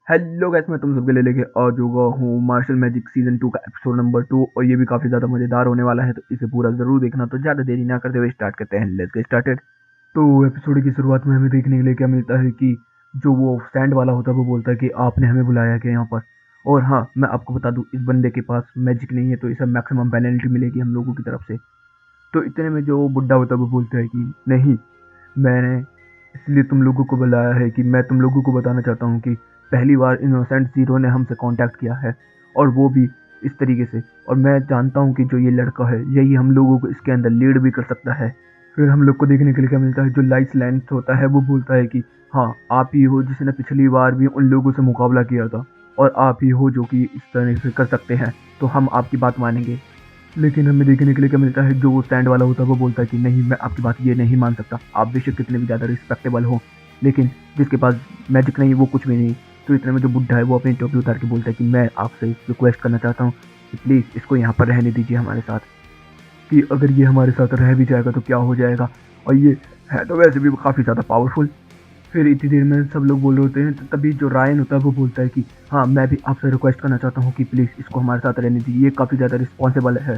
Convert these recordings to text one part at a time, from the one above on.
Hello guys, मैं तुम सबके लिए लेके आ चुका हूँ मार्शल मैजिक सीजन 2 का एपिसोड नंबर 2। और ये भी काफ़ी ज़्यादा मज़ेदार होने वाला है, तो इसे पूरा ज़रूर देखना। तो ज़्यादा देरी ना करते हुए स्टार्ट करते हैं। Let's get started. तो एपिसोड की शुरुआत में हमें देखने के लिए क्या मिलता है कि जो वो स्टैंड वाला होता है वो बोलता है कि आपने हमें बुलाया क्या यहाँ पर। और हाँ, मैं आपको बता दूँ, इस बंदे के पास मैजिक नहीं है, तो इसे मैक्सिमम पेनल्टी मिलेगी हम लोगों की तरफ से। तो इतने में जो बुड्ढा होता है वो बोलता है कि नहीं, मैंने इसलिए तुम लोगों को बुलाया है कि मैं तुम लोगों को बताना चाहता हूँ कि पहली बार इनोसेंट ज़ीरो ने हमसे कांटेक्ट किया है, और वो भी इस तरीके से। और मैं जानता हूँ कि जो ये लड़का है यही हम लोगों को इसके अंदर लीड भी कर सकता है। फिर हम लोग को देखने के लिए क्या मिलता है, जो लाइस लेंस होता है वो बोलता है कि हाँ, आप ही हो जिसने पिछली बार भी उन लोगों से मुकाबला किया था, और आप ही हो जो कि इस तरह से कर सकते हैं, तो हम आपकी बात मानेंगे। लेकिन हमें देखने के लिए क्या मिलता है, जो वो स्टैंड वाला होता है वो बोलता है कि नहीं, मैं आपकी बात ये नहीं मान सकता। आप बेशक कितने भी ज़्यादा रिस्पेक्टेबल हो, लेकिन जिसके पास मैजिक नहीं वो कुछ भी नहीं। तो इतने में जो बुड्ढा है वो अपनी टोपी उतार के बोलता है कि मैं आपसे रिक्वेस्ट करना चाहता हूँ कि प्लीज़ इसको यहाँ पर रहने दीजिए हमारे साथ, कि अगर ये हमारे साथ रह भी जाएगा तो क्या हो जाएगा। और ये है तो वैसे भी काफ़ी ज़्यादा पावरफुल। फिर इतनी देर में सब लोग बोल रहे होते हैं, तो तभी जो रायन होता है वो बोलता है कि हाँ, मैं भी आपसे रिक्वेस्ट करना चाहता हूँ कि प्लीज़ इसको हमारे साथ रहने दीजिए, ये काफ़ी ज़्यादा रिस्पॉन्सिबल है।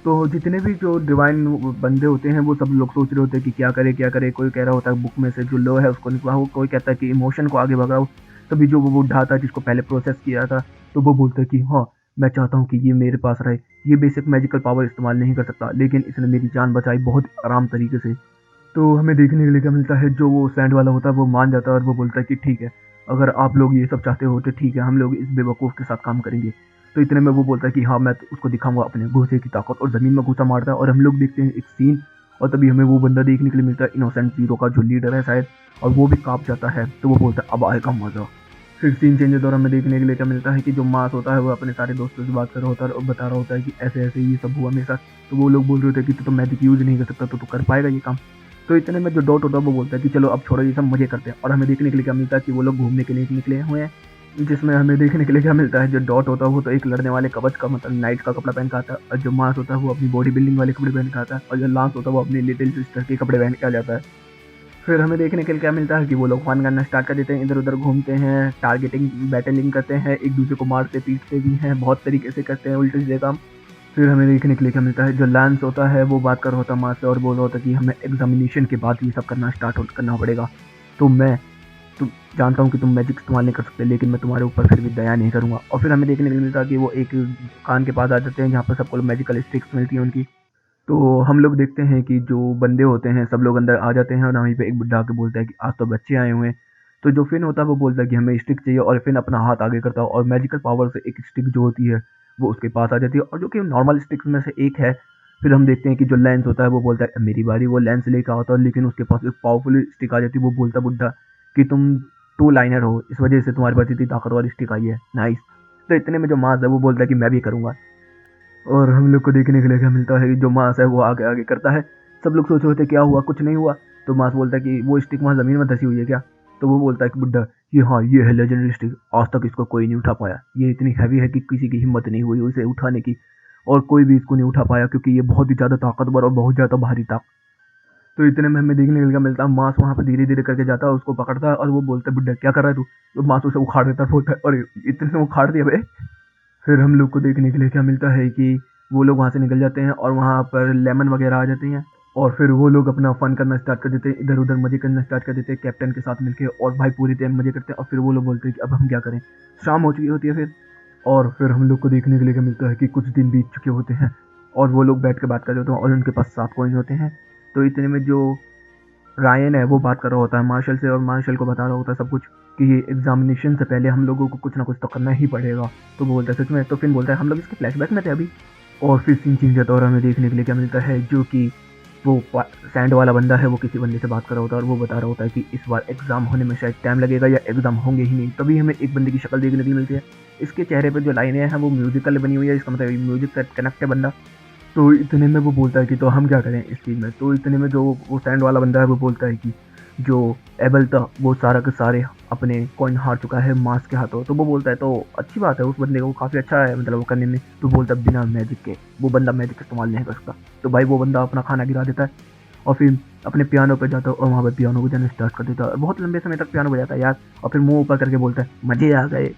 तो जितने भी जो डिवाइन बंदे होते हैं वो सब लोग सोच रहे होते हैं कि क्या करे क्या करे। कोई कह रहा होता है बुक में से जो लो है उसको निकलाओ, कोई कहता है कि इमोशन को आगे भगाओ। तभी जो वो बूढ़ा था जिसको पहले प्रोसेस किया था, तो वो बोलता है कि हाँ, मैं चाहता हूँ कि ये मेरे पास रहे। ये बेसिक मैजिकल पावर इस्तेमाल नहीं कर सकता, लेकिन इसने मेरी जान बचाई बहुत आराम तरीके से। तो हमें देखने के लिए क्या मिलता है, जो वो सैंड वाला होता है वो मान जाता है और वो बोलता है कि ठीक है, अगर आप लोग ये सब चाहते हो तो ठीक है, हम लोग इस बेवकूफ़ के साथ काम करेंगे। तो इतने में वो बोलता है कि हाँ, मैं तो उसको दिखाऊंगा अपने घूसे की ताकत, और ज़मीन में घूसा मारता है और हम लोग देखते हैं एक सीन। और तभी हमें वो बंदा देखने के लिए मिलता है, इनोसेंट जीरो का जो लीडर है शायद, और वो भी काँप जाता है। तो वो बोलता है अब आएगा मज़ा। फिर सीन चेंज होता है और हमें देखने के लिए क्या मिलता है कि जो मास होता है वो अपने सारे दोस्तों से बात कर रहा होता है और बता रहा होता है कि ऐसे ऐसे ये सब हुआ मेरे साथ। तो वो लोग बोल रहे होते हैं कि तो मैजिक यूज़ नहीं कर सकता, तो कर पाएगा ये काम। तो इतने में जो डॉट होता है वो बोलता है कि चलो अब छोड़ो ये सब, मजे करते हैं। और हमें देखने के लिए क्या मिलता है कि वो लोग घूमने के लिए निकले हुए हैं, जिसमें हमें देखने के लिए क्या मिलता है, जो डॉट होता है वो तो एक लड़ने वाले कवच का मतलब नाइट का कपड़ा पहन के आता है, और जो मास होता है वो अपनी बॉडी बिल्डिंग वाले कपड़े पहन के आता है, और जो लांस होता है वो अपनी लिटिल सिस्टर के कपड़े पहन के आ जाता है। फिर हमें देखने के लिए क्या मिलता है कि वो लोग फन करना स्टार्ट कर देते हैं, इधर उधर घूमते हैं, टारगेटिंग बैटलिंग करते हैं, एक दूसरे को मारते पीटते भी हैं, बहुत तरीके से करते हैं उल्टे सीधे काम। फिर हमें देखने के लिए क्या मिलता है, जो लांस होता है वो बात कर रहा होता है माँ से और बोल रहा होता है कि हमें एग्जामिनेशन के बाद ये सब करना करना पड़ेगा। तो मैं तुम जानता हूँ कि तुम मैजिक इस्तेमाल नहीं कर सकते, लेकिन मैं तुम्हारे ऊपर फिर भी दया नहीं करूँगा। और फिर हमें देखने के लिए मिलता है कि वो एक दुकान के पास आ जाते हैं जहाँ पर सबको मैजिकल स्टिक्स मिलती हैं उनकी। तो हम लोग देखते हैं कि जो बंदे होते हैं सब लोग अंदर आ जाते हैं, और वहीं पे एक बुड्ढा आके बोलता है कि आज तो बच्चे आए हुए हैं। तो जो फिन होता है वो बोलता है कि हमें स्टिक चाहिए, और फिन अपना हाथ आगे करता है और मैजिकल पावर से एक स्टिक जो होती है वो उसके पास आ जाती है, और जो कि नॉर्मल स्टिक्स में से एक है। फिर हम देखते हैं कि जो लेंस होता है वो बोलता है मेरी बारी, वो लेंस लेकर आता है, लेकिन उसके पास एक पावरफुल स्टिक आ जाती है। वो बोलता है बुड्ढा कि तुम टू लाइनर हो, इस वजह से तुम्हारे पास इतनी ताकतवर स्टिक आई है, नाइस। तो इतने में जो मास है वो बोलता है कि मैं भी करूँगा। और हम लोग को देखने के लिए क्या मिलता है कि जो मास है वो आगे आगे करता है। सब लोग सोच रहे होते क्या हुआ, कुछ नहीं हुआ। तो मास बोलता है कि वो स्टिक वहाँ ज़मीन में धसी हुई है क्या। तो वो बोलता है कि बुड्ढा, ये हाँ, ये है लेजेंडरी स्टिक, आज तक इसको कोई नहीं उठा पाया। ये इतनी हैवी है कि किसी की हिम्मत नहीं हुई उसे उठाने की, और कोई भी इसको नहीं उठा पाया क्योंकि ये बहुत ही ज़्यादा ताकतवर और बहुत ज़्यादा भारी था। तो इतने में हमें देखने के लिए क्या मिलता है, मास वहाँ पर धीरे धीरे करके जाता है, उसको पकड़ता है और वो बोलता है बुड्ढा क्या कर रहा है तू। तो मास उसे उखाड़ देता है, बोलता है और इतने से उखाड़ दिया भाई। फिर हम लोग को देखने के लिए क्या मिलता है कि वो लोग वहाँ से निकल जाते हैं और वहाँ पर लेमन वगैरह आ जाते हैं। और फिर वो लोग अपना फन करना स्टार्ट कर देते हैं, इधर उधर मजे करना स्टार्ट कर देते हैं कैप्टन के साथ मिलके, और भाई पूरी टाइम मजे करते हैं। और फिर वो लोग बोलते हैं कि अब हम क्या करें, शाम हो चुकी होती है फिर। और फिर हम लोग को देखने के लिए क्या मिलता है कि कुछ दिन बीत चुके होते हैं, और वो लोग बैठ के बात कर रहे होते हैं और उनके पास 7 कॉइन होते हैं। तो इतने में जो रायन है वो बात कर रहा होता है मार्शल से, और मार्शल को बता रहा होता है सब कुछ, कि ये एग्जामिनेशन से पहले हम लोगों को कुछ ना कुछ तो करना ही पड़ेगा। तो वो बोलता है सच में। तो फिर बोलता है हम लोग इसके फ्लैशबैक में थे अभी। और फिर सीन चेंज होता है और हमें देखने के लिए क्या मिलता है, जो कि वो सैंड वाला बंदा है वो किसी बंदे से बात कर रहा होता है, और वो बता रहा होता है कि इस बार एग्जाम होने में शायद टाइम लगेगा या एग्जाम होंगे ही नहीं। तभी हमें एक बंदे की शक्ल देखने के लिए मिलती है। इसके चेहरे पर जो लाइनें हैं वो म्यूजिकल बनी हुई है, इसका मतलब म्यूजिक से कनेक्ट है बंदा। तो इतने में वो बोलता है कि तो हम क्या करें इस चीज़ में। तो इतने में जो वो सैंड वाला बंदा है वो बोलता है कि जो एबल था वो सारा के सारे अपने कॉइन हार चुका है मास के हाथों। तो वो बोलता है तो अच्छी बात है, उस बंदे को काफ़ी अच्छा है मतलब वो करने में। तो बोलता है बिना मैजिक के वो बंदा मैजिक इस्तेमाल नहीं कर सकता। तो भाई वो बंदा अपना खाना गिरा देता है, और फिर अपने पियानो पे जाता है और वहाँ पे पियानो बजाना स्टार्ट कर देता है और बहुत लंबे समय तक पियानो बजाता है यार। और फिर मुंह ऊपर करके बोलता है मजे आ गए।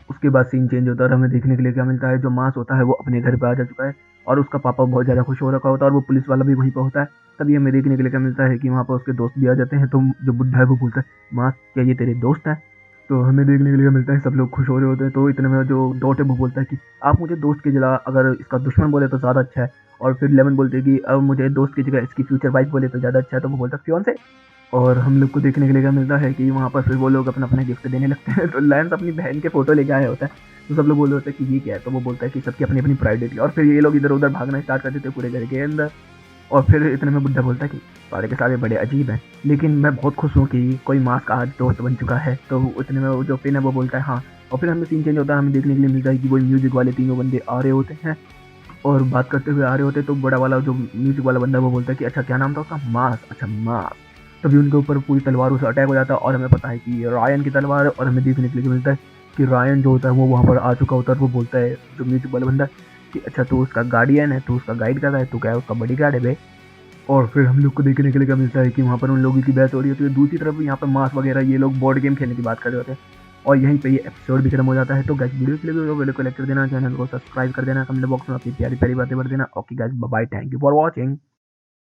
उसके बाद सीन चेंज होता है और हमें देखने के लिए क्या मिलता है, जो मास होता है वो अपने घर पे आ जा चुका है और उसका पापा बहुत ज़्यादा खुश हो रखा होता है और वो पुलिस वाला भी वहीं पर होता है। तभी हमें देखने के लिए क्या मिलता है कि वहाँ पर उसके दोस्त भी आ जाते हैं। तो जो बुढ़ा है वो बोलता है मास क्या ये तेरे दोस्त हैं? तो हमें देखने के लिए मिलता है सब लोग खुश हो रहे होते हैं। तो इतने में जो डॉट है वो बोलता है कि आप मुझे दोस्त की जगह अगर इसका दुश्मन बोले तो ज़्यादा अच्छा है। और फिर लेमन बोलते हैं कि अब मुझे दोस्त की जगह इसकी फ्यूचर वाइफ बोले तो ज़्यादा अच्छा है। तो वो बोलता है फियोंसे। और हम लोग को देखने के लिए क्या मिलता है कि वहाँ पर फिर वो लोग अपना अपना गिफ्ट देने लगते हैं। तो लैंस अपनी बहन के फोटो लेके आया होता है। तो सब लोग बोल रहे होते हैं कि ये क्या है। तो वो बोलता है कि सबकी अपनी अपनी प्राइवेट। और फिर ये लोग इधर उधर भागना स्टार्ट कर देते हैं पूरे घर के अंदर। और फिर इतने में बुड्ढा बोलता है कि सारे के सारे बड़े अजीब हैं, लेकिन मैं बहुत खुश हूँ कि कोई मास का आज दोस्त बन चुका है। तो उतने में वो जो फिन है वो बोलता है हाँ। और फिर हमें सीन चेंज होता है, हमें देखने के लिए मिलता है कि वो म्यूजिक वाले तीनों बंदे आ रहे होते हैं और बात करते हुए आ रहे होते हैं। तो बड़ा वाला जो म्यूजिक वाला बंदा है वो बोलता है कि अच्छा क्या नाम था उसका, मास, अच्छा मास। तभी उनके ऊपर पूरी तलवारों से अटैक हो जाता है और हमें पता है कि ये रायन की तलवार है। और हमें देखने के लिए मिलता है कि रायन जो होता है वो वहाँ पर आ चुका होता है और वो बोलता है जो म्यूजिक वाला बंदा है कि अच्छा तू उसका गार्डियन है, तू उसका गाइड कर रहा है, तू क्या है उसका बॉडी गार्ड है बे। और फिर हम लोग को देखने के लिए क्या मिलता है कि वहाँ पर उन लोगों की बहस हो रही होती है। दूसरी तरफ यहाँ पर मास वगैरह ये लोग बोर्ड गेम खेलने की बात कर रहे होते हैं। और यहीं पे ये एपिसोड भी खत्म हो जाता है। तो गाइस वीडियो के लिए वीडियो को लाइक कर देना, चैनल को सब्सक्राइब कर देना, कमेंट बॉक्स में अपनी प्यारी प्यारी बातें भर देना। Okay guys bye bye, thank you for watching.